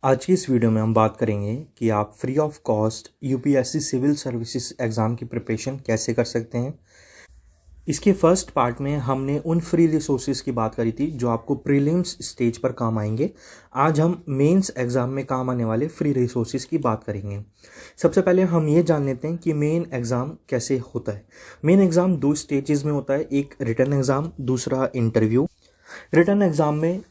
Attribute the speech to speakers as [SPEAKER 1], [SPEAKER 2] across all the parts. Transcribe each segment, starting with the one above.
[SPEAKER 1] आज की इस वीडियो में हम बात करेंगे कि आप free of cost UPSC civil services exam की प्रिपरेशन कैसे कर सकते हैं। इसके फर्स्ट पार्ट में हमने उन फ्री रिसोर्सेज की बात करी थी जो आपको प्रीलिम्स स्टेज पर काम आएंगे। आज हम मेंस एग्ज़ाम में काम आने वाले फ्री रिसोर्सेज की बात करेंगे। सबसे पहले हम ये जान लेते हैं कि मेन एग्ज़ाम कैसे होता है। मेन एग्ज़ाम दो स्टेजेस में होता है, एक रिटन एग्ज़ाम, दूसरा इंटरव्यू। रिटन एग्ज़ाम में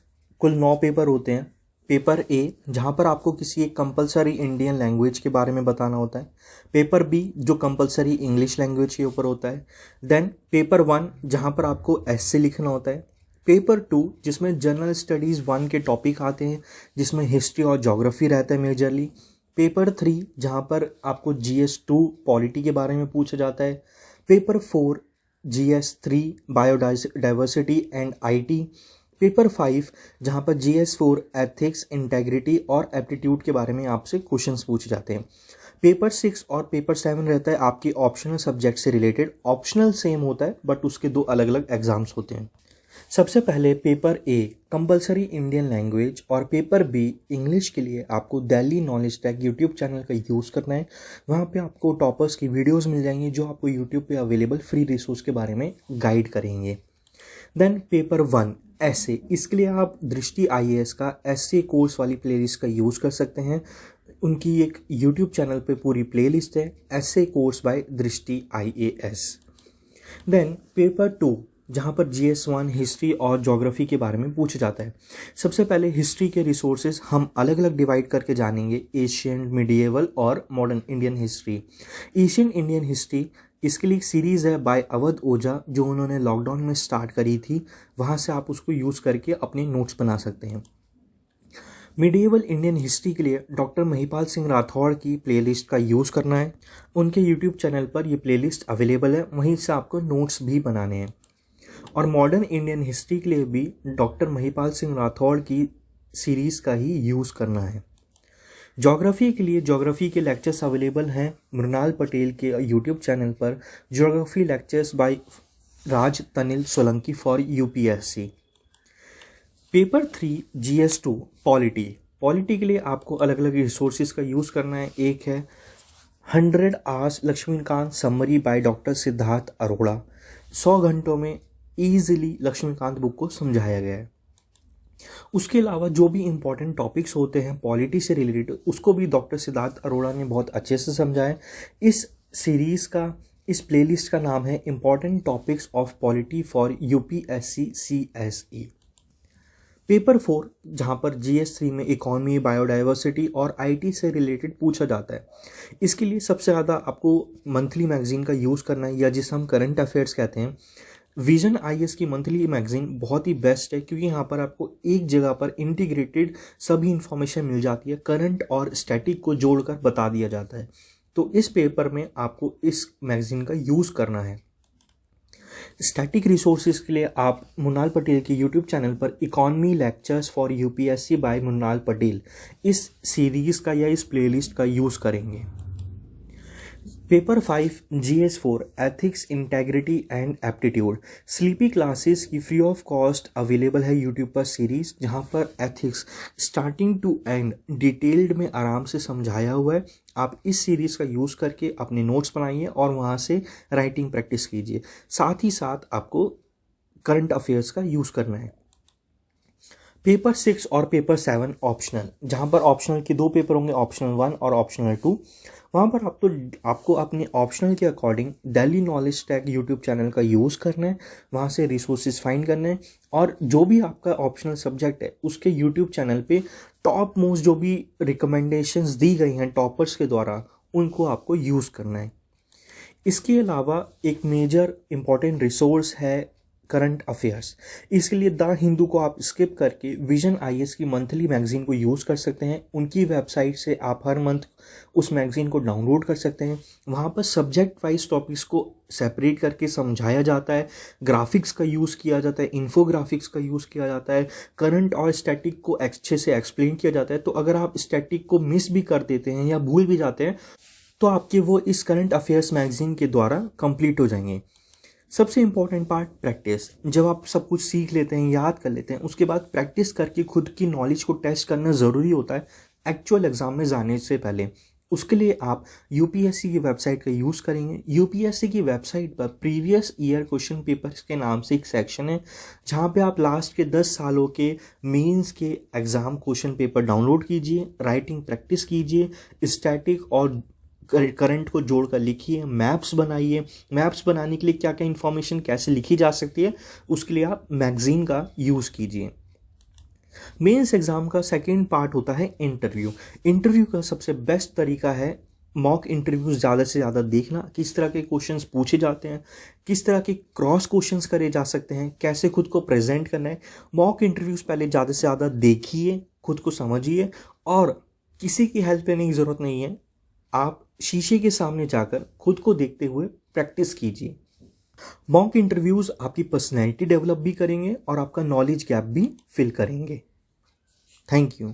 [SPEAKER 1] कुल 9 पेपर होते हैं। पेपर ए जहाँ पर आपको किसी एक कंपलसरी इंडियन लैंग्वेज के बारे में बताना होता है। पेपर बी जो कंपलसरी इंग्लिश लैंग्वेज के ऊपर होता है। देन पेपर 1 जहाँ पर आपको एस्से लिखना होता है। पेपर 2 जिसमें जनरल स्टडीज़ 1 के टॉपिक आते हैं, जिसमें हिस्ट्री और ज्योग्राफी रहता है मेजरली। पेपर 3 जहाँ पर आपको GS2 पॉलिटी के बारे में पूछा जाता है। Paper 4 GS3 biodiversity and IT। Paper 5 जहाँ पर GS4 एथिक्स, इंटेग्रिटी और एप्टीट्यूड के बारे में आपसे क्वेश्चंस पूछे जाते हैं। पेपर 6 और पेपर 7 रहता है आपकी ऑप्शनल सब्जेक्ट से रिलेटेड। ऑप्शनल सेम होता है बट उसके दो अलग अलग एग्जाम्स होते हैं। सबसे पहले paper A compulsory Indian language और पेपर बी इंग्लिश के लिए आपको Delhi knowledge take YouTube channel का यूज़ करना है। वहाँ पे आपको टॉपर्स की वीडियोस मिल जाएंगी जो आपको यूट्यूब पे अवेलेबल फ्री रिसोर्स के बारे में गाइड करेंगे। देन पेपर 1 ऐसे, इसके लिए आप दृष्टि IAS का ऐसे कोर्स वाली प्लेलिस्ट का यूज़ कर सकते हैं। उनकी एक यूट्यूब चैनल पे पूरी प्लेलिस्ट है, ऐसे कोर्स बाय दृष्टि IAS। देन पेपर 2 जहाँ पर GS1 हिस्ट्री और ज्योग्राफी के बारे में पूछा जाता है। सबसे पहले हिस्ट्री के रिसोर्सेज हम अलग अलग डिवाइड करके जानेंगे, एशियन, मिडिएवल और modern Indian history. Asian Indian history इसके लिए एक सीरीज़ है बाय अवध ओझा जो उन्होंने लॉकडाउन में स्टार्ट करी थी। वहाँ से आप उसको यूज़ करके अपने नोट्स बना सकते हैं। मिडिएवल इंडियन हिस्ट्री के लिए डॉक्टर महिपाल सिंह राठौड़ की प्लेलिस्ट का यूज़ करना है। उनके यूट्यूब चैनल पर ये प्लेलिस्ट अवेलेबल है, वहीं से आपको नोट्स भी बनाने हैं। और मॉडर्न इंडियन हिस्ट्री के लिए भी डॉक्टर महिपाल सिंह राठौड़ की सीरीज़ का ही यूज़ करना है। ज्योग्राफी के लिए ज्योग्राफी के लेक्चर्स अवेलेबल हैं मृणाल पटेल के यूट्यूब चैनल पर, geography lectures by Raj Tanil Solanki for UPSC। Paper 3 GS2 polity के लिए आपको अलग अलग रिसोर्सेज का यूज़ करना है। एक है 100 hours Laxmikant summary by doctor Siddharth Arora. 100 घंटों में ईजिली लक्ष्मीकांत बुक को समझाया गया है। उसके अलावा जो भी इम्पोर्टेंट टॉपिक्स होते हैं पॉलिटी से रिलेटेड, उसको भी डॉक्टर सिद्धार्थ अरोड़ा ने बहुत अच्छे से समझाया। इस सीरीज़ का, इस प्लेलिस्ट का नाम है important topics of polity for UPSC CSE। Paper 4 जहाँ पर GS3 में इकोनॉमी, बायोडाइवर्सिटी और IT से रिलेटेड पूछा जाता है। इसके लिए सबसे ज़्यादा आपको मंथली मैगजीन का यूज़ करना है, या जिसे हम करंट अफेयर्स कहते हैं। विजन IAS की मंथली मैगजीन बहुत ही बेस्ट है क्योंकि यहाँ पर आपको एक जगह पर इंटीग्रेटेड सभी इंफॉर्मेशन मिल जाती है, करंट और स्टैटिक को जोड़कर बता दिया जाता है। तो इस पेपर में आपको इस मैगजीन का यूज़ करना है। स्टैटिक रिसोर्सेज के लिए आप मुन्नाल पटेल के यूट्यूब चैनल पर economy lectures for UPSC by Munnal Patel, इस सीरीज़ का या इस प्लेलिस्ट का यूज़ करेंगे। Paper 5 GS4 ethics, integrity and aptitude. Sleepy classes की फ्री ऑफ कॉस्ट अवेलेबल है यूट्यूब पर सीरीज़, जहां पर ethics starting to end detailed में आराम से समझाया हुआ है। आप इस सीरीज़ का यूज़ करके अपने नोट्स बनाइए और वहां से राइटिंग प्रैक्टिस कीजिए। साथ ही साथ आपको करंट अफेयर्स का यूज़ करना है। पेपर 6 और पेपर 7 ऑप्शनल, जहाँ पर ऑप्शनल के 2 पेपर होंगे, ऑप्शनल 1 और ऑप्शनल 2। वहाँ पर आपको अपने ऑप्शनल के according Delhi knowledge take YouTube channel का यूज़ करना है, वहाँ से रिसोर्सेज फाइंड करने हैं और जो भी आपका ऑप्शनल सब्जेक्ट है उसके यूट्यूब चैनल पे टॉप मोस्ट जो भी रिकमेंडेशंस दी गई हैं टॉपर्स के द्वारा, उनको आपको यूज़ करना है। इसके अलावा एक मेजर इंपॉर्टेंट रिसोर्स है करंट अफेयर्स। इसके लिए द हिंदू को आप स्किप करके विजन IAS की मंथली मैगजीन को यूज़ कर सकते हैं। उनकी वेबसाइट से आप हर मंथ उस मैगजीन को डाउनलोड कर सकते हैं। वहाँ पर सब्जेक्ट वाइज टॉपिक्स को सेपरेट करके समझाया जाता है, ग्राफिक्स का यूज़ किया जाता है, इन्फोग्राफिक्स का यूज़ किया जाता है, करंट और स्टैटिक को अच्छे से एक्सप्लेन किया जाता है। तो अगर आप स्टैटिक को मिस भी कर देते हैं या भूल भी जाते हैं तो आपके वो इस करंट अफेयर्स मैगजीन के द्वारा कंप्लीट हो जाएंगे। सबसे इम्पोर्टेंट पार्ट प्रैक्टिस। जब आप सब कुछ सीख लेते हैं, याद कर लेते हैं, उसके बाद प्रैक्टिस करके खुद की नॉलेज को टेस्ट करना ज़रूरी होता है, एक्चुअल एग्ज़ाम में जाने से पहले। उसके लिए आप यूपीएससी की वेबसाइट का यूज़ करेंगे। यूपीएससी की वेबसाइट पर प्रीवियस ईयर क्वेश्चन पेपर्स के नाम से एक सेक्शन है जहां पे आप लास्ट के 10 सालों के मेंस के एग्ज़ाम क्वेश्चन पेपर डाउनलोड कीजिए, राइटिंग प्रैक्टिस कीजिए, स्टैटिक और करंट को जोड़कर लिखिए, मैप्स बनाइए। मैप्स बनाने के लिए क्या क्या इन्फॉर्मेशन कैसे लिखी जा सकती है उसके लिए आप मैगजीन का यूज़ कीजिए। मेंस एग्ज़ाम का सेकेंड पार्ट होता है इंटरव्यू। इंटरव्यू का सबसे बेस्ट तरीका है मॉक इंटरव्यूज़ ज़्यादा से ज़्यादा देखना, किस तरह के क्वेश्चंस पूछे जाते हैं, किस तरह के क्रॉस क्वेश्चंस करे जा सकते हैं, कैसे खुद को प्रेजेंट करना है। मॉक इंटरव्यूज़ पहले ज़्यादा से ज़्यादा देखिए, खुद को समझिए और किसी की हेल्प लेने की ज़रूरत नहीं है। आप शीशे के सामने जाकर खुद को देखते हुए प्रैक्टिस कीजिए। मॉक इंटरव्यूज़ आपकी पर्सनैलिटी डेवलप भी करेंगे और आपका नॉलेज गैप भी फिल करेंगे। Thank you.